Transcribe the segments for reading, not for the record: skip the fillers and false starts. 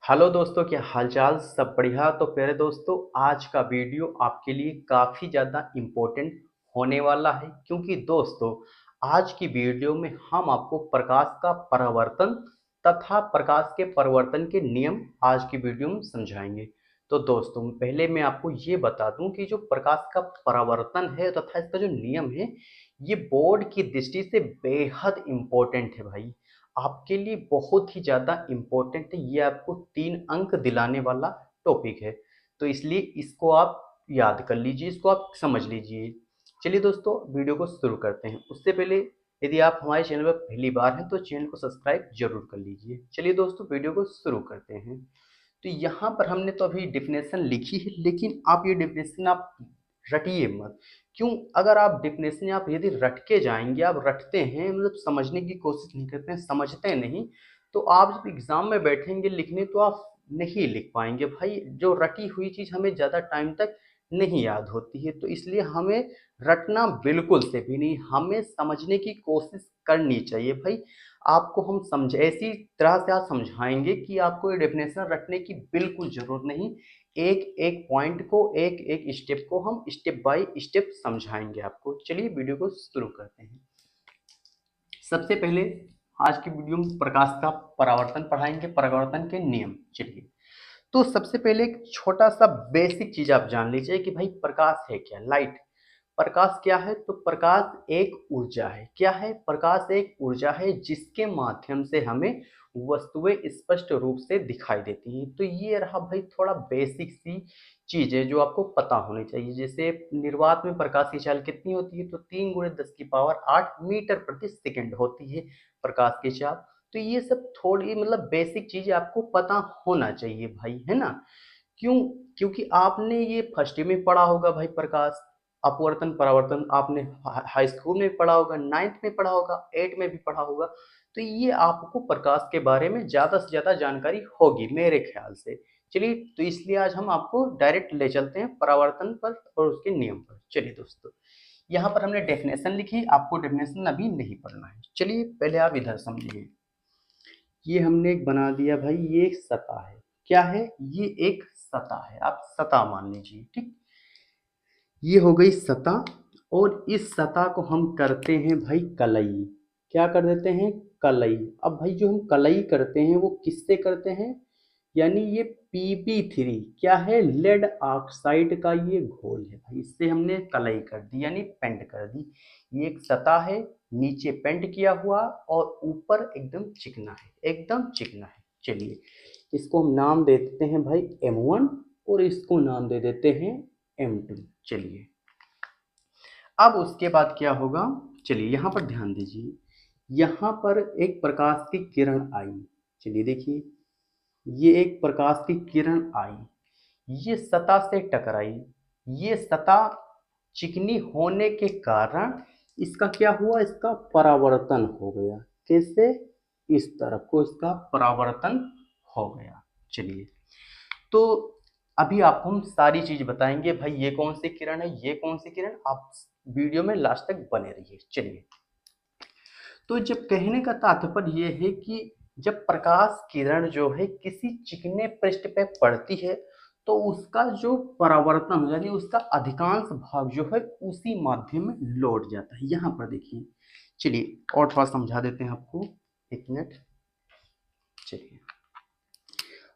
Hello दोस्तों, क्या हालचाल? सब बढ़िया? तो प्यारे दोस्तों, आज का वीडियो आपके लिए काफ़ी ज़्यादा इम्पोर्टेंट होने वाला है, क्योंकि दोस्तों आज की वीडियो में हम आपको प्रकाश का परावर्तन तथा प्रकाश के परिवर्तन के नियम आज की वीडियो में समझाएंगे। तो दोस्तों पहले मैं आपको ये बता दूं कि जो प्रकाश का परावर्तन है तथा इसका जो नियम है, ये बोर्ड की दृष्टि से बेहद इम्पोर्टेंट है भाई। आपके लिए बहुत ही ज़्यादा इम्पोर्टेंट है, ये आपको 3 अंक दिलाने वाला टॉपिक है। तो इसलिए इसको आप याद कर लीजिए, इसको आप समझ लीजिए। चलिए दोस्तों, वीडियो को शुरू करते हैं। उससे पहले यदि आप हमारे चैनल पर पहली बार हैं तो चैनल को सब्सक्राइब जरूर कर लीजिए। चलिए दोस्तों, वीडियो को शुरू करते हैं। तो यहाँ पर हमने तो अभी डिफिनेशन लिखी है, लेकिन आप ये डिफिनेशन आप रटिए मत। क्यों? अगर आप डिफिनेशन आप यदि रट के जाएंगे, आप रटते हैं मतलब समझने की कोशिश नहीं करते हैं, समझते नहीं, तो आप जब एग्जाम में बैठेंगे लिखने तो आप नहीं लिख पाएंगे भाई। जो रटी हुई चीज़ हमें ज़्यादा टाइम तक नहीं याद होती है, तो इसलिए हमें रटना बिल्कुल से भी नहीं, हमें समझने की कोशिश करनी चाहिए भाई। आपको हम समझ ऐसी तरह से आप समझाएंगे कि आपको ये डेफिनेशन रटने की बिल्कुल ज़रूरत नहीं। एक एक पॉइंट को, एक एक स्टेप को हम स्टेप बाय स्टेप समझाएंगे आपको। चलिए वीडियो को शुरू करते हैं। सबसे पहले आज की वीडियो में प्रकाश का परावर्तन पढ़ाएंगे, परावर्तन के नियम। चलिए, तो सबसे पहले एक छोटा सा बेसिक चीज आप जान लीजिए कि भाई प्रकाश है क्या। लाइट, प्रकाश क्या है? तो प्रकाश एक ऊर्जा है। क्या है? प्रकाश एक ऊर्जा है जिसके माध्यम से हमें वस्तुएं स्पष्ट रूप से दिखाई देती हैं। तो ये रहा भाई थोड़ा बेसिक सी चीज है जो आपको पता होनी चाहिए। जैसे निर्वात में प्रकाश की चाल कितनी होती है? तो 3 × 10⁸ मीटर प्रति सेकंड होती है प्रकाश की चाल। तो ये सब थोड़ी मतलब बेसिक चीजें आपको पता होना चाहिए भाई, है ना। क्यों? क्योंकि आपने ये फर्स्ट ईयर में पढ़ा होगा भाई। प्रकाश अपवर्तन परावर्तन आपने हाई स्कूल में पढ़ा होगा, 9th में पढ़ा होगा, 8 में भी पढ़ा होगा। तो ये आपको प्रकाश के बारे में ज़्यादा से ज़्यादा जानकारी होगी मेरे ख्याल से। चलिए, तो इसलिए आज हम आपको डायरेक्ट ले चलते हैं परावर्तन पर और उसके नियम पर। चलिए दोस्तों, यहाँ पर हमने डेफिनेशन लिखी, आपको डेफिनेशन अभी नहीं पढ़ना है। चलिए पहले आप इधर समझिए। ये हमने एक बना दिया भाई, ये एक सतह है। क्या है? ये एक सतह है, आप सतह मान लीजिए। ठीक, ये हो गई सतह। और इस सतह को हम करते हैं भाई कलई। क्या कर देते हैं? कलई। अब भाई जो हम कलई करते हैं वो किससे करते हैं? यानी ये PP3 क्या है? लेड ऑक्साइड का ये घोल है भाई, इससे हमने कलई कर दी यानी पेंट कर दी। ये एक सतह है, नीचे पेंट किया हुआ और ऊपर एकदम चिकना है, एकदम चिकना है। चलिए, इसको हम नाम दे देते हैं भाई M1 और इसको नाम दे देते हैं M2। चलिए, अब उसके बाद क्या होगा? चलिए यहाँ पर ध्यान दीजिए। यहाँ पर एक प्रकाश की किरण आई। चलिए देखिए, ये एक प्रकाश की किरण आई, ये सतह से टकराई। ये सतह चिकनी होने के कारण इसका क्या हुआ? इसका परावर्तन हो गया। कैसे? इस तरफ को इसका परावर्तन हो गया। चलिए, तो अभी आपको हम सारी चीज बताएंगे भाई, ये कौन सी किरण है, ये कौन सी किरण। आप वीडियो में लास्ट तक बने रहिए। चलिए, तो जब कहने का तात्पर्य ये है कि जब प्रकाश किरण जो है किसी चिकने पृष्ठ पे पड़ती है तो उसका जो परावर्तन यानी उसका अधिकांश भाग जो है उसी माध्यम में लौट जाता है। यहाँ पर देखिए, चलिए और थोड़ा समझा देते हैं आपको, एक मिनट। चलिए,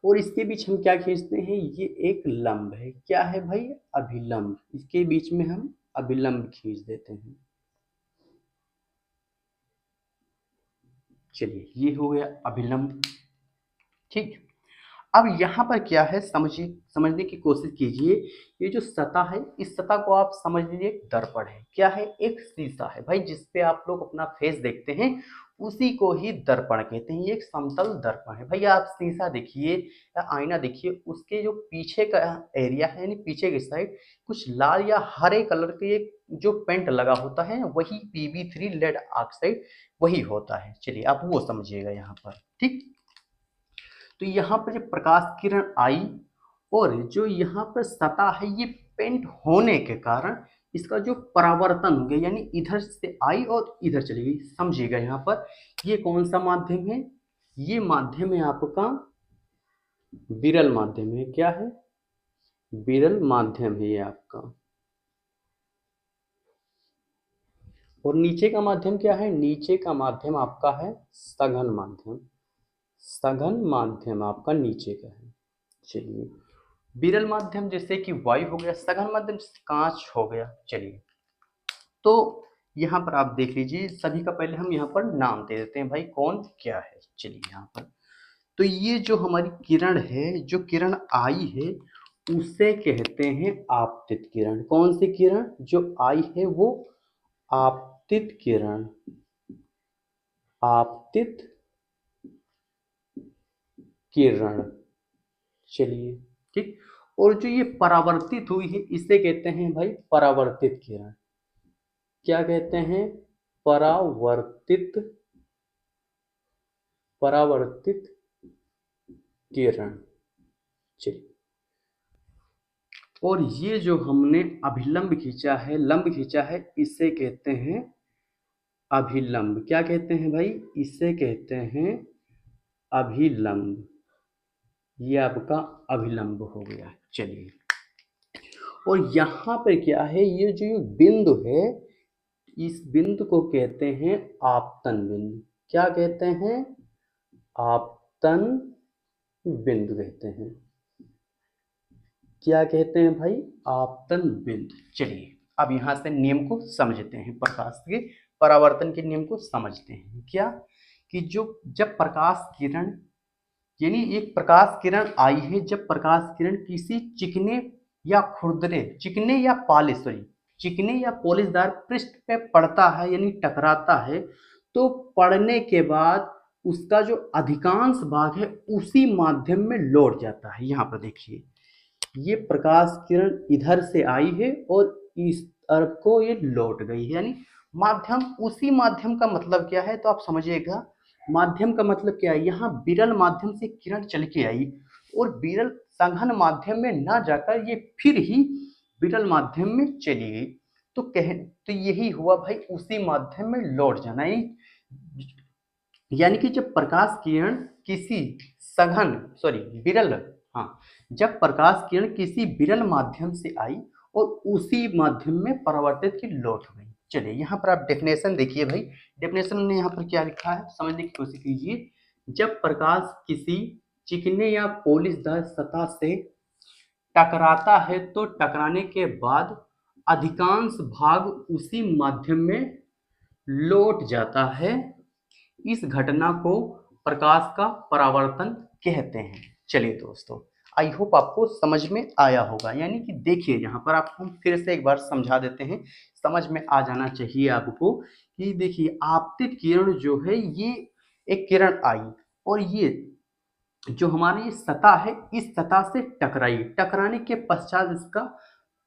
और इसके बीच हम क्या खींचते हैं? ये एक लंब है। क्या है भाई? अभिलंब। इसके बीच में हम अभिलंब खींच देते हैं। चलिए, ये हो गया अभिलंब। ठीक, अब यहाँ पर क्या है समझिए, समझने की कोशिश कीजिए। ये जो सतह है, इस सतह को आप समझ लीजिए एक दर्पण है। क्या है? एक शीशा है भाई, जिसपे आप लोग अपना फेस देखते हैं, उसी को ही दर्पण कहते हैं। ये एक समतल दर्पण है भाई। आप शीशा देखिए या आईना देखिए, उसके जो पीछे का एरिया है यानी पीछे की साइड कुछ लाल या हरे कलर के एक जो पेंट लगा होता है, वही PB3 लेड ऑक्साइड वही होता है। चलिए, आप वो समझिएगा यहाँ पर। ठीक, तो यहाँ पर जब प्रकाश किरण आई और जो यहाँ पर सतह है ये पेंट होने के कारण इसका जो परावर्तन हो गया यानी इधर से आई और इधर चली गई। समझिएगा यहाँ पर ये कौन सा माध्यम है? ये माध्यम है आपका विरल माध्यम है, क्या है? विरल माध्यम है ये आपका। और नीचे का माध्यम क्या है? नीचे का माध्यम आपका है सघन माध्यम। सघन माध्यम आपका नीचे का है। चलिए, विरल माध्यम जैसे कि वायु हो गया, सघन माध्यम जैसे कांच हो गया। चलिए, तो यहाँ पर आप देख लीजिए, सभी का पहले हम यहाँ पर नाम दे देते हैं भाई, कौन क्या है। चलिए यहाँ पर तो ये जो हमारी किरण है, जो किरण आई है, उसे कहते हैं आपतित किरण। कौन सी किरण जो आई है वो आपतित किरण, आपतित किरण। चलिए, ठीक। और जो ये परावर्तित हुई है इसे कहते हैं भाई परावर्तित किरण। क्या कहते हैं? परावर्तित, परावर्तित किरण। चलिए, और ये जो हमने अभिलंब खींचा है, लंब खींचा है, इसे कहते हैं अभिलंब। क्या कहते हैं भाई? इसे कहते हैं अभिलंब। ये आपका अभिलंब हो गया। चलिए, और यहाँ पे क्या है, ये जो ये बिंदु है, इस बिंदु को कहते हैं आपतन बिंदु। क्या कहते हैं? आपतन बिंदु कहते हैं। क्या कहते हैं भाई? आपतन बिंदु। चलिए, अब यहाँ से नियम को समझते हैं, प्रकाश के परावर्तन के नियम को समझते हैं। क्या कि जो जब प्रकाश किरण, यानी एक प्रकाश किरण आई है, जब प्रकाश किरण किसी चिकने या खुरदरे, चिकने या पॉलिश, सॉरी, चिकने या पॉलिशदार पृष्ठ पे पड़ता है, यानी टकराता है, तो पड़ने के बाद उसका जो अधिकांश भाग है उसी माध्यम में लौट जाता है। यहाँ पर देखिए, ये प्रकाश किरण इधर से आई है और इस तरफ को ये लौट गई है, यानी माध्यम, उसी माध्यम का मतलब क्या है तो आप समझिएगा। माध्यम का मतलब क्या है? यहाँ विरल माध्यम से किरण चल के आई और विरल सघन माध्यम में ना जाकर ये फिर ही विरल माध्यम में चली गई। तो यही हुआ भाई, उसी माध्यम में लौट जाना। यानी कि जब प्रकाश किरण किसी सघन, सॉरी, विरल, हाँ, जब प्रकाश किरण किसी विरल माध्यम से आई और उसी माध्यम में परावर्तित की लौट गई। चलिए, यहाँ पर आप डेफिनेशन देखिए भाई, डेफिनेशन में यहाँ पर क्या लिखा है समझने की कोशिश कीजिए। जब प्रकाश किसी चिकने या पॉलिशदार सतह से टकराता है तो टकराने के बाद अधिकांश भाग उसी माध्यम में लौट जाता है। इस घटना को प्रकाश का परावर्तन कहते हैं। चलिए दोस्तों, आई होप आपको समझ में आया होगा। यानी कि देखिए, यहाँ पर आपको हम फिर से एक बार समझा देते हैं, समझ में आ जाना चाहिए आपको कि देखिए, आपतित किरण जो है, ये एक किरण आई और ये जो हमारी सतह है, इस सतह से टकराई, टकराने के पश्चात इसका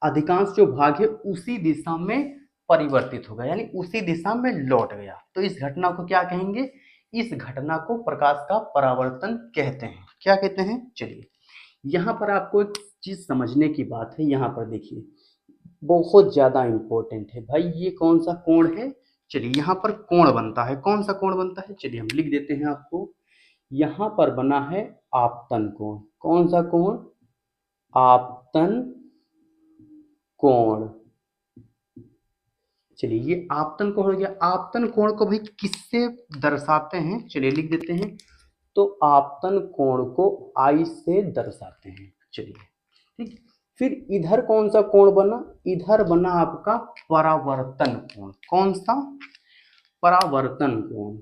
अधिकांश जो भाग है उसी दिशा में परिवर्तित हो गया, यानी उसी दिशा में लौट गया। तो इस घटना को क्या कहेंगे? इस घटना को प्रकाश का परावर्तन कहते हैं। क्या कहते हैं? चलिए, यहाँ पर आपको एक चीज समझने की बात है। यहाँ पर देखिए, बहुत ज्यादा इंपॉर्टेंट है भाई, ये कौन सा कोण है? चलिए, यहाँ पर कोण बनता है। कौन सा कोण बनता है? चलिए हम लिख देते हैं आपको। यहाँ पर बना है आपतन कोण। कौन सा कोण? आपतन कोण। चलिए, ये आपतन कोण हो गया। आपतन कोण को भाई किससे दर्शाते हैं? चलिए लिख देते हैं। तो आपतन कोण को आई से दर्शाते हैं। चलिए, ठीक। फिर इधर कौन सा कोण बना? इधर बना आपका परावर्तन कोण। कौन सा? परावर्तन कोण।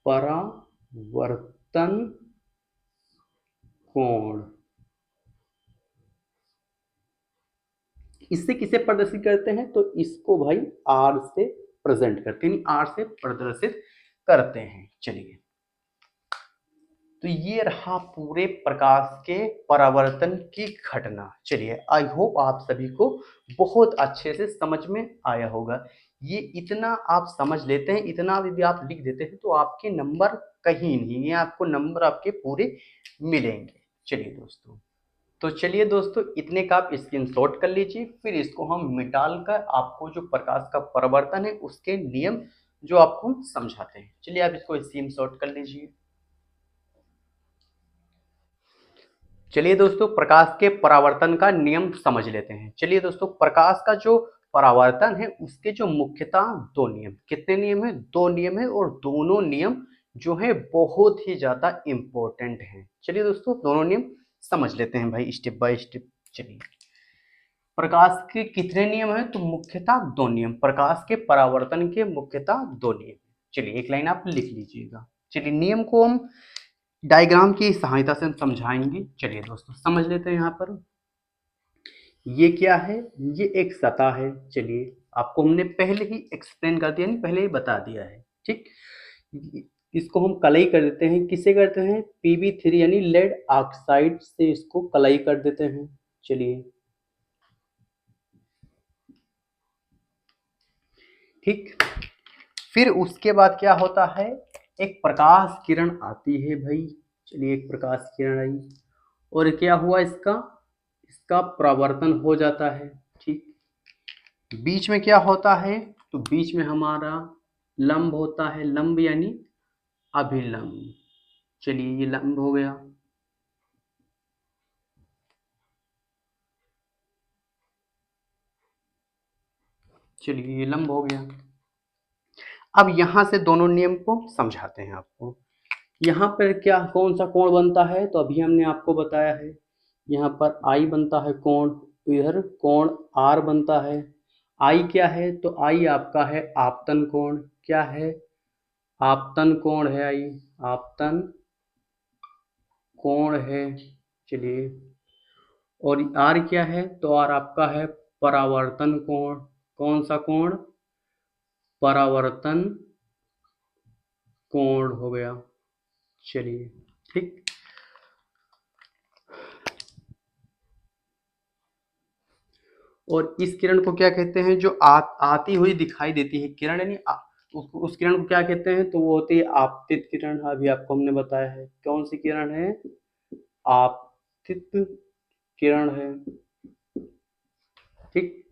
परावर्तन कोण। इससे किसे प्रदर्शित करते हैं? तो इसको भाई आर से प्रेजेंट करते हैं, आर से प्रदर्शित करते हैं। चलिए, तो ये रहा पूरे प्रकाश के परावर्तन की घटना। चलिए, आई होप आप सभी को बहुत अच्छे से समझ में आया होगा। ये इतना आप समझ लेते हैं, इतना यदि आप लिख देते हैं तो आपके नंबर कहीं नहीं, ये आपको नंबर आपके पूरे मिलेंगे। चलिए दोस्तों, तो चलिए दोस्तों, इतने का आप स्क्रीनशॉट कर लीजिए, फिर इसको हम मिटाल कर आपको जो प्रकाश का परावर्तन है उसके नियम जो आपको हम समझाते हैं। चलिए आप इसको स्क्रीनशॉट कर लीजिए। चलिए दोस्तों, प्रकाश के परावर्तन का नियम समझ लेते हैं। चलिए दोस्तों, प्रकाश का जो परावर्तन है उसके जो मुख्यतः दो नियम, कितने नियम है? दो नियम है, और दोनों नियम जो है बहुत ही ज्यादा इंपॉर्टेंट है। चलिए दोस्तों, दोनों नियम समझ लेते हैं भाई, स्टेप बाय स्टेप। चलिए, प्रकाश के कितने नियम हैं? तो मुख्यतः दो नियम, प्रकाश के परावर्तन के मुख्यतः दो नियम। चलिए, एक लाइन आप लिख लीजिएगा। चलिए, नियम को हम डायग्राम की सहायता से हम समझाएंगे। चलिए दोस्तों, समझ लेते हैं। यहाँ पर ये क्या है? ये एक सतह है। चलिए, आपको हमने पहले ही एक्सप्लेन कर दिया, नहीं पहले ही बता दिया है, ठीक। इसको हम कलई कर देते हैं। किसे करते हैं? Pb3 यानी लेड ऑक्साइड से इसको कलई कर देते हैं। चलिए, ठीक। फिर उसके बाद क्या होता है? एक प्रकाश किरण आती है भाई। चलिए, एक प्रकाश किरण आई, और क्या हुआ? इसका इसका परावर्तन हो जाता है, ठीक। बीच में क्या होता है? तो बीच में हमारा लंब होता है। लंब यानी अभिलंब। चलिए, ये लंब हो गया। चलिए, ये लंब हो गया। अब यहां से दोनों नियम को समझाते हैं आपको। यहाँ पर क्या, कौन सा कोण बनता है? तो अभी हमने आपको बताया है, यहाँ पर आई बनता है कोण, इधर कोण आर बनता है। आई क्या है? तो आई आपका है आपतन कोण। क्या है? आपतन कोण है आई, आपतन कोण है। चलिए, और आर क्या है? तो आर आपका है परावर्तन कोण। कौन सा कोण? परावर्तन कोण हो गया। चलिए, ठीक। और इस किरण को क्या कहते हैं? जो आती हुई दिखाई देती है किरण, यानी उस किरण को क्या कहते हैं? तो वो होती है आपतित किरण। अभी आपको हमने बताया है कौन सी किरण है, आपतित किरण है, ठीक।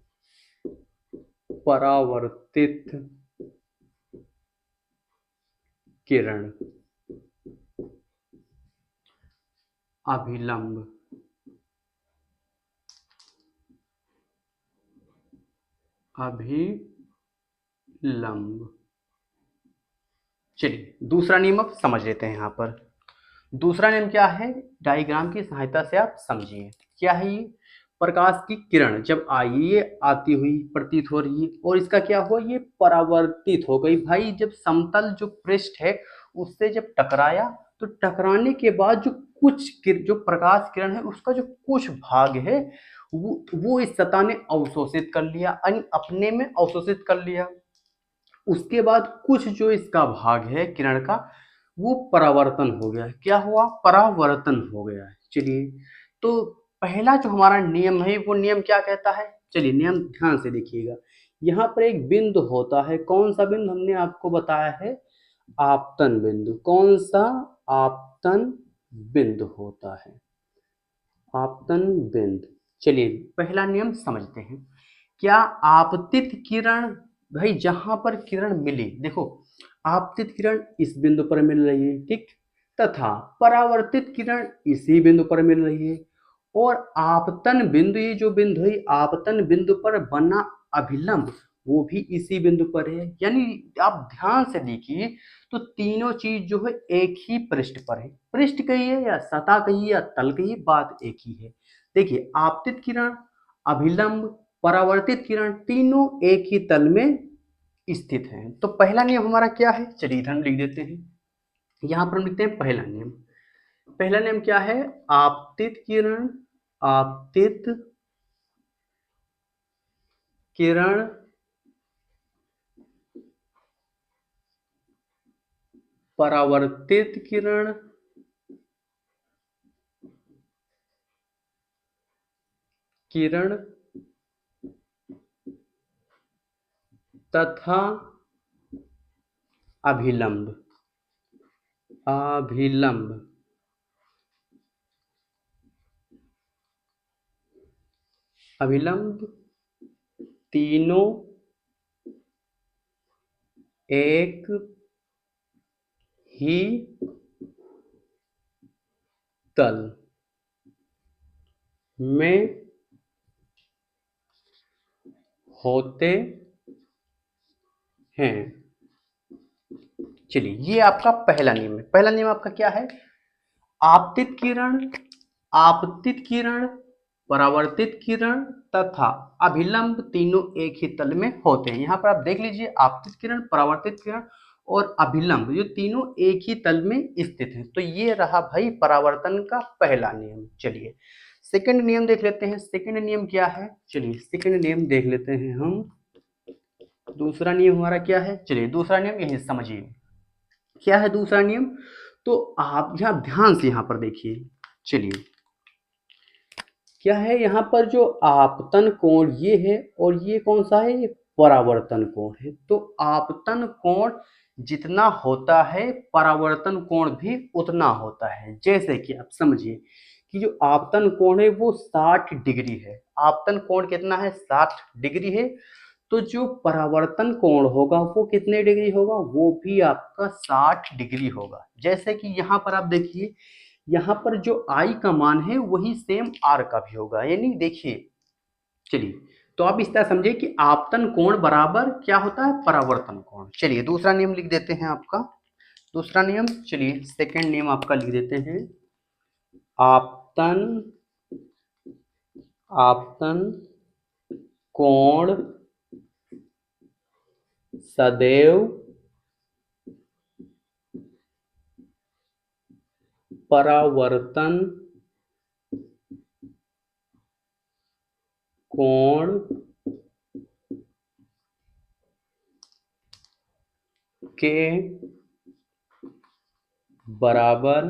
परावर्तित किरण, अभिलंब, अभिलंब। चलिए, दूसरा नियम अब समझ लेते हैं। यहाँ पर दूसरा नियम क्या है? डायग्राम की सहायता से आप समझिए। क्या है ये? प्रकाश की किरण जब आई, ये आती हुई प्रतीत हो रही है, और इसका क्या हुआ? ये परावर्तित हो गई भाई। जब समतल जो पृष्ठ है उससे जब टकराया, तो टकराने के बाद जो जो प्रकाश किरण है उसका जो कुछ भाग है वो इस सतह ने अवशोषित कर लिया, यानी अपने में अवशोषित कर लिया। उसके बाद कुछ जो इसका भाग है किरण का, वो परावर्तन हो गया है। क्या हुआ? परावर्तन हो गया है। चलिए, तो पहला जो हमारा नियम है वो नियम क्या कहता है? चलिए, नियम ध्यान से देखिएगा। यहाँ पर एक बिंदु होता है। कौन सा बिंदु? हमने आपको बताया है आपतन बिंदु। कौन सा? आपतन बिंदु होता है, आपतन बिंदु। चलिए, पहला नियम समझते हैं। क्या आपतित किरण, भाई जहां पर किरण मिली, देखो आपतित किरण इस बिंदु पर मिल रही है, ठीक, तथा परावर्तित किरण इसी बिंदु पर मिल रही है, और आपतन बिंदु, ये जो बिंदु है आपतन बिंदु पर बना अभिलंब, वो भी इसी बिंदु पर है। यानी आप ध्यान से देखिए, तो तीनों चीज जो है एक ही पृष्ठ पर है। पृष्ठ कहिए या सतह कहिए या तल कहिए, बात एक ही है। देखिए, आपतित किरण, अभिलंब, परावर्तित किरण, तीनों एक ही तल में स्थित हैं। तो पहला नियम हमारा क्या है? चलिए, इधर हम लिख देते हैं। यहां पर हम लिखते हैं पहला नियम। पहला नियम क्या है? आपतित किरण, आपतित किरण परावर्तित किरण किरण तथा अभिलंब, अभिलंब, अभिलंब, तीनों एक ही तल में होते हैं। चलिए, ये आपका पहला नियम है। पहला नियम आपका क्या है? आपतित किरण, आपतित किरण, परावर्तित किरण तथा अभिलंब तीनों एक ही तल में होते हैं। यहाँ पर आप देख लीजिए, आपतित किरण, परावर्तित किरण और अभिलंब, ये तीनों एक ही तल में स्थित हैं। तो ये रहा भाई परावर्तन का पहला नियम। चलिए सेकंड नियम देख लेते हैं। सेकंड नियम क्या है? चलिए सेकंड नियम देख लेते हैं हम। दूसरा नियम हमारा क्या है? चलिए दूसरा नियम यही समझिए, क्या है दूसरा नियम। तो आप यहाँ ध्यान से यहाँ पर देखिए। चलिए क्या है यहाँ पर, जो आपतन कोण ये है और ये कौन सा है? ये परावर्तन कोण है। तो आपतन कोण जितना होता है परावर्तन कोण भी उतना होता है। जैसे कि आप समझिए कि जो आपतन कोण है वो 60 डिग्री है। आपतन कोण कितना है? 60 डिग्री है। तो जो परावर्तन कोण होगा वो कितने डिग्री होगा? वो भी आपका 60 डिग्री होगा। जैसे कि यहाँ पर आप देखिए, यहाँ पर जो आई का मान है वही सेम आर का भी होगा। यानी देखिए, चलिए तो आप इस तरह समझिए कि आपतन कोण बराबर क्या होता है? परावर्तन कोण। चलिए दूसरा नियम लिख देते हैं आपका। दूसरा नियम, चलिए सेकंड नियम आपका लिख देते हैं। आपतन, आपतन कोण सदैव परावर्तन कोण के बराबर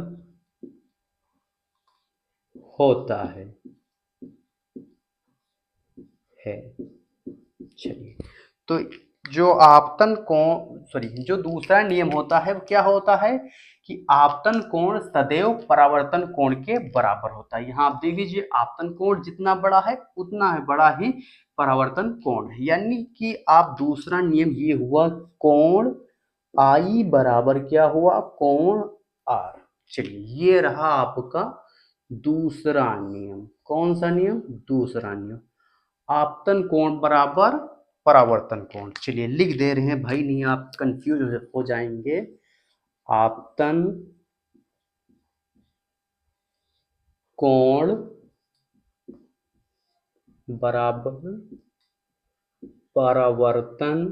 होता है। चलिए तो जो आपतन कोण, सॉरी, जो दूसरा नियम होता है वो क्या होता है कि आपतन कोण सदैव परावर्तन कोण के बराबर होता है। यहाँ आप देख लीजिए, आपतन कोण जितना बड़ा है उतना है बड़ा ही परावर्तन कोण है। यानी कि आप दूसरा नियम ये हुआ, कोण आई बराबर क्या हुआ? कोण आर। चलिए ये रहा आपका दूसरा नियम। कौन सा नियम? दूसरा नियम, आपतन कोण बराबर परावर्तन कोण। चलिए लिख दे रहे हैं भाई, नहीं आप कंफ्यूज हो जाएंगे। आपतन कोण बराबर परावर्तन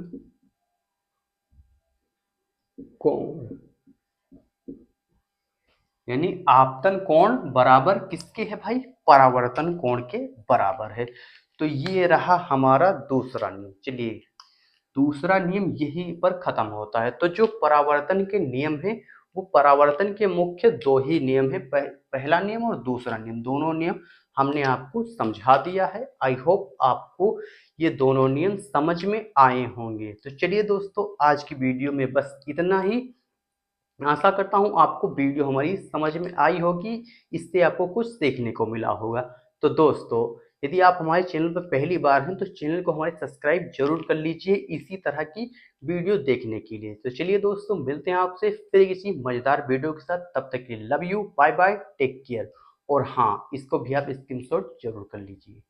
कोण, यानी आपतन कोण बराबर किसके है भाई? परावर्तन कोण के बराबर है। तो ये रहा हमारा दूसरा नियम। चलिए दूसरा नियम यहीं पर खत्म होता है। तो जो परावर्तन के नियम है वो परावर्तन के मुख्य दो ही नियम है, पहला नियम और दूसरा नियम। दोनों नियम हमने आपको समझा दिया है। आई होप आपको ये दोनों नियम समझ में आए होंगे। तो चलिए दोस्तों, आज की वीडियो में बस इतना ही। आशा करता हूँ आपको वीडियो हमारी समझ में आई होगी, इससे आपको कुछ सीखने को मिला होगा। तो दोस्तों, यदि आप हमारे चैनल पर पहली बार हैं तो चैनल को हमारे सब्सक्राइब जरूर कर लीजिए इसी तरह की वीडियो देखने के लिए। तो चलिए दोस्तों, मिलते हैं आपसे फिर किसी मजेदार वीडियो के साथ। तब तक के लिए love you, bye bye, take care. और हाँ, इसको भी आप स्क्रीनशॉट जरूर कर लीजिए।